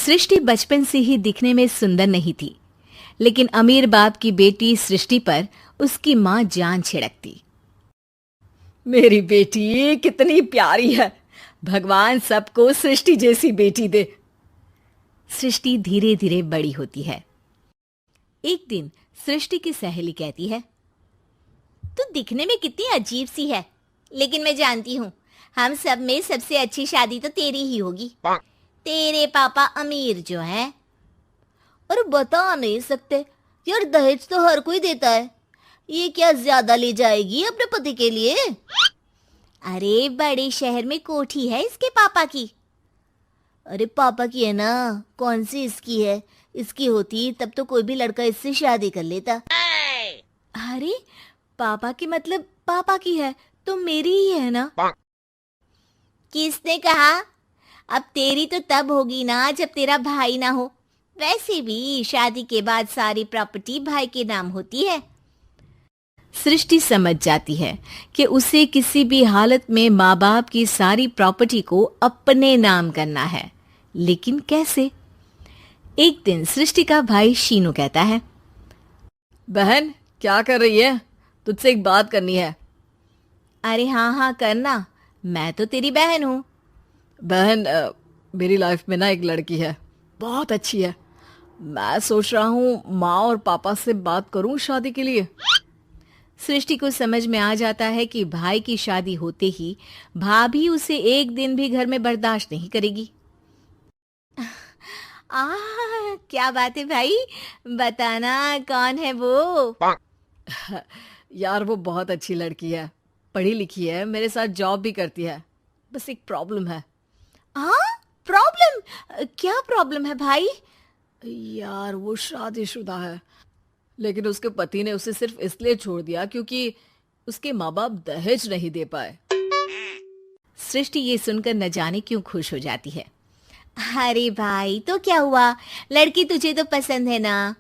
सृष्टि बचपन से ही दिखने में सुंदर नहीं थी, लेकिन अमीर बाप की बेटी सृष्टि पर उसकी माँ जान छिड़कती। मेरी बेटी कितनी प्यारी है, भगवान सबको सृष्टि जैसी बेटी दे। सृष्टि धीरे धीरे बड़ी होती है। एक दिन सृष्टि की सहेली कहती है, तू दिखने में कितनी अजीब सी है, लेकिन मैं जानती हूँ हम सब में सबसे अच्छी शादी तो तेरी ही होगी। तेरे पापा अमीर जो हैं। और बता नहीं सकते यार, दहेज तो हर कोई देता है, ये क्या ज्यादा ले जाएगी अपने पति के लिए? अरे बड़े शहर में कोठी है इसके पापा की। अरे पापा की है ना, कौन सी इसकी है? इसकी होती तब तो कोई भी लड़का इससे शादी कर लेता। अरे पापा की मतलब पापा की है तो मेरी ही है ना? किसने कहा? अब तेरी तो तब होगी ना जब तेरा भाई ना हो। वैसे भी शादी के बाद सारी प्रॉपर्टी भाई के नाम होती है। सृष्टि समझ जाती है कि उसे किसी भी हालत में माँ बाप की सारी प्रॉपर्टी को अपने नाम करना है, लेकिन कैसे? एक दिन सृष्टि का भाई शीनू कहता है, बहन क्या कर रही है? तुझसे एक बात करनी है। अरे हाँ हाँ करना, मैं तो तेरी बहन हूँ। बहन मेरी लाइफ में ना एक लड़की है, बहुत अच्छी है। मैं सोच रहा हूँ माँ और पापा से बात करूँ शादी के लिए। सृष्टि को समझ में आ जाता है कि भाई की शादी होते ही भाभी उसे एक दिन भी घर में बर्दाश्त नहीं करेगी। क्या बात है भाई, बताना कौन है वो? यार वो बहुत अच्छी लड़की है, पढ़ी लिखी है, मेरे साथ जॉब भी करती है। बस एक प्रॉब्लम है। प्रॉब्लम? क्या प्रॉब्लम है भाई? यार वो शादीशुदा है, लेकिन उसके पति ने उसे सिर्फ इसलिए छोड़ दिया क्योंकि उसके माँ बाप दहेज नहीं दे पाए। सृष्टि ये सुनकर न जाने क्यों खुश हो जाती है। अरे भाई तो क्या हुआ, लड़की तुझे तो पसंद है ना?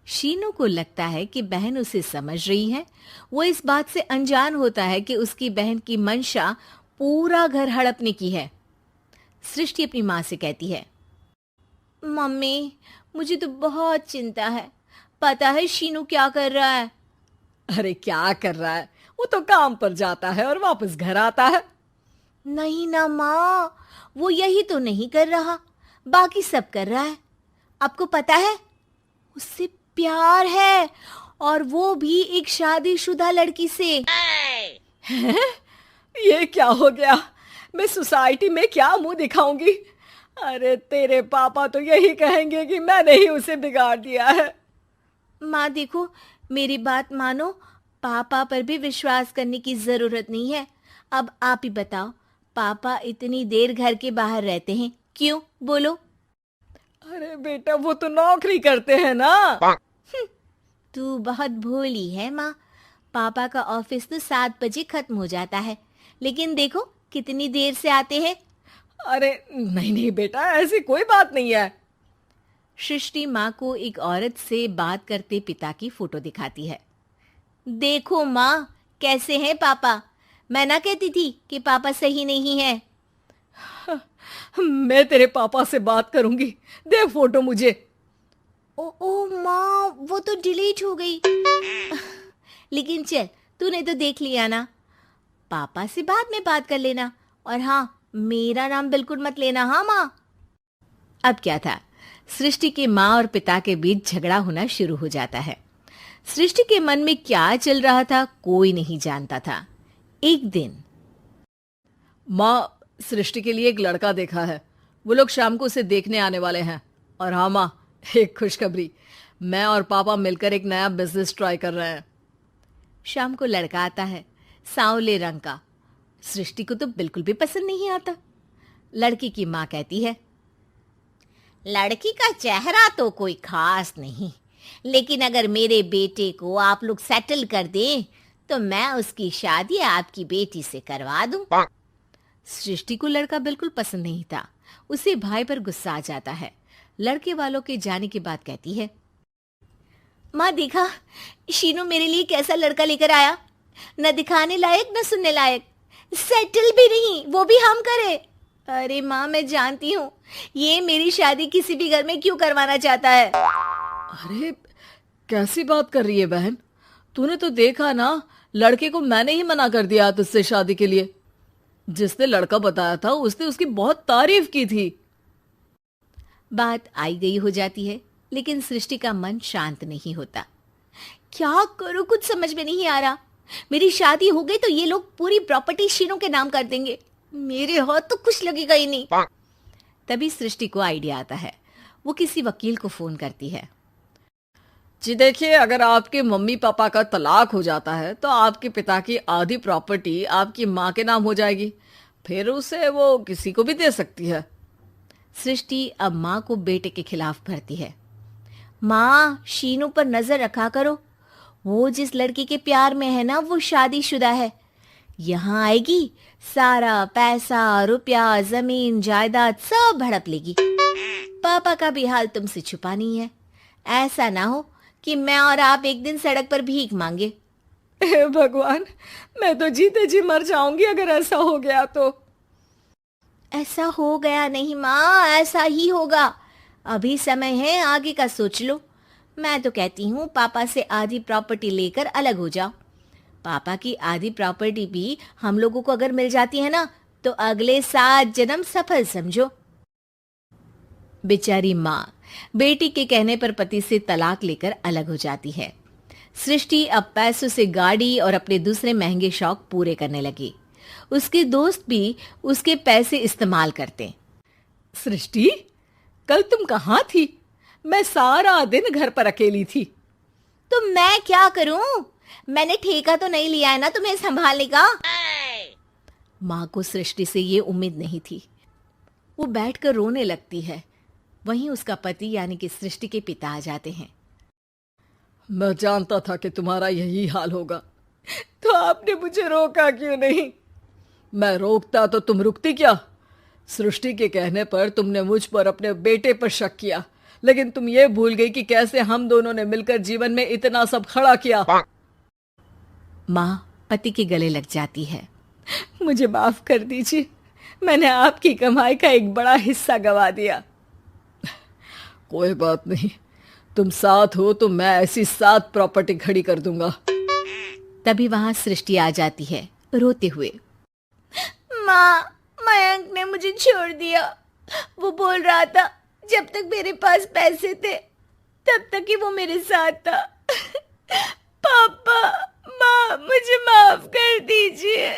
शीनू को लगता है कि बहन उसे समझ रही है। वो इस बात से अनजान होता है कि उसकी बहन की मंशा पूरा घर हड़पने की है। सृष्टि अपनी माँ से कहती है, मम्मी मुझे तो बहुत चिंता है। पता है शीनू क्या कर रहा है? अरे क्या कर रहा है? वो तो काम पर जाता है और वापस घर आता है। नहीं ना माँ, वो यही तो नहीं कर रहा, बाकी सब कर रहा है। आपको पता है उससे प्यार है, और वो भी एक शादीशुदा लड़की से। ये क्या हो गया? मैं सोसाइटी में क्या मुंह दिखाऊंगी? अरे तेरे पापा तो यही कहेंगे कि मैंने ही उसे बिगाड़ दिया है। माँ देखो, मेरी बात मानो, पापा पर भी विश्वास करने की जरूरत नहीं है। अब आप ही बताओ, पापा इतनी देर घर के बाहर रहते हैं क्यों? बोलो। अरे बेटा वो तो नौकरी करते हैं ना। तू बहुत भोली है माँ। पापा का ऑफिस तो 7 बजे खत्म हो जाता है, लेकिन देखो कितनी देर से आते हैं। अरे नहीं नहीं बेटा, ऐसी कोई बात नहीं है। सृष्टि माँ को एक औरत से बात करते पिता की फोटो दिखाती है। देखो माँ कैसे हैं पापा, मैं ना कहती थी कि पापा सही नहीं है। मैं तेरे पापा से बात करूंगी, दे फोटो मुझे। ओ माँ, वो तो डिलीट हो गई। लेकिन चल, तूने तो देख लिया ना। पापा से बाद में बात कर लेना, और हाँ मेरा नाम बिल्कुल मत लेना। हाँ माँ। अब क्या था, सृष्टि के माँ और पिता के बीच झगड़ा होना शुरू हो जाता है। सृष्टि के मन में क्या चल रहा था कोई नहीं जानता था। एक दिन, माँ सृष्टि के लिए एक लड़का देखा है, वो लोग शाम को उसे देखने आने वाले हैं। और हाँ माँ, एक खुशखबरी, मैं और पापा मिलकर एक नया बिजनेस ट्राई कर रहे हैं। शाम को लड़का आता है, सांवले रंग का। सृष्टि को तो बिल्कुल भी पसंद नहीं आता। लड़की की माँ कहती है, लड़की का चेहरा तो कोई खास नहीं, लेकिन अगर मेरे बेटे को आप लोग सेटल कर दें तो मैं उसकी शादी आपकी बेटी से करवा दूं। सृष्टि को लड़का बिल्कुल पसंद नहीं था। उसे भाई पर गुस्सा आ जाता है। लड़के वालों के जाने के बाद कहती है, माँ देखा शीनू मेरे लिए कैसा लड़का लेकर आया, न दिखाने लायक न सुनने लायक, सेटल भी नहीं, वो भी हम करे। अरे माँ, मैं जानती हूँ ये मेरी शादी किसी भी घर में क्यों करवाना चाहता है। अरे कैसी बात कर रही है बहन, तूने तो देखा ना, लड़के को मैंने ही मना कर दिया तुझसे शादी के लिए। जिसने लड़का बताया था उसने उसकी बहुत तारीफ की थी। बात आई गई हो जाती है, लेकिन सृष्टि का मन शांत नहीं होता। क्या करूं, कुछ समझ में नहीं आ रहा। मेरी शादी हो गई तो ये लोग पूरी प्रॉपर्टी शीनू के नाम कर देंगे, मेरे हाथ तो कुछ लगेगा ही नहीं। तभी सृष्टि को आइडिया आता है। वो किसी वकील को फोन करती है। जी देखिए, अगर आपके मम्मी पापा का तलाक हो जाता है तो आपके पिता की आधी प्रॉपर्टी आपकी माँ के नाम हो जाएगी, फिर उसे वो किसी को भी दे सकती है। सृष्टि अब माँ को बेटे के खिलाफ भरती है। माँ, शीनू पर नजर रखा करो, वो जिस लड़की के प्यार में है ना वो शादीशुदा है। यहाँ आएगी, सारा पैसा, रुपया, जमीन, जायदाद सब हड़प लेगी। पापा का भी हाल तुमसे छुपा नहीं है। ऐसा ना हो कि मैं और आप एक दिन सड़क पर भीख मांगे। हे भगवान, मैं तो जीते जी मर जाऊंगी अगर ऐसा हो गया तो। ऐसा हो गया नहीं माँ, ऐसा ही होगा। अभी समय है, आगे का सोच लो। मैं तो कहती हूँ पापा से आधी प्रॉपर्टी लेकर अलग हो जाओ। पापा की आधी प्रॉपर्टी भी हम लोगों को अगर मिल जाती है ना तो अगले 7 जन्म सफल समझो। बेचारी माँ बेटी के कहने पर पति से तलाक लेकर अलग हो जाती है। सृष्टि अब पैसों से गाड़ी और अपने दूसरे महंगे शौक पूरे करने लगी। उसके दोस्त भी उसके पैसे इस्तेमाल करते। सृष्टि, कल तुम कहाँ थी? मैं सारा दिन घर पर अकेली थी। तो मैं क्या करूं? मैंने ठेका तो नहीं लिया है ना तुम्हें संभालने का। माँ को सृष्टि से ये उम्मीद नहीं थी। वो बैठकर रोने लगती है। वहीं उसका पति यानी कि सृष्टि के पिता आ जाते हैं। मैं जानता था कि तुम्हारा यही हाल होगा, तो आपने मुझे रोका क्यों नहीं? मैं रोकता तो तुम रुकती क्या? सृष्टि के कहने पर तुमने मुझ पर अपने बेटे पर शक किया, लेकिन तुम ये भूल गई कि कैसे हम दोनों ने मिलकर जीवन में इतना सब खड़ा किया। माँ पति के गले लग जाती है। मुझे माफ कर दीजिए, मैंने आपकी कमाई का एक बड़ा हिस्सा गवा दिया। कोई बात नहीं, तुम साथ हो तो मैं ऐसी 7 प्रॉपर्टी खड़ी कर दूंगा। तभी वहां सृष्टि आ जाती है रोते हुए। माँ, मयंक ने मुझे छोड़ दिया। वो बोल रहा था जब तक मेरे पास पैसे थे तब तक ही वो मेरे साथ था। पापा, माँ, मुझे माफ कर दीजिए।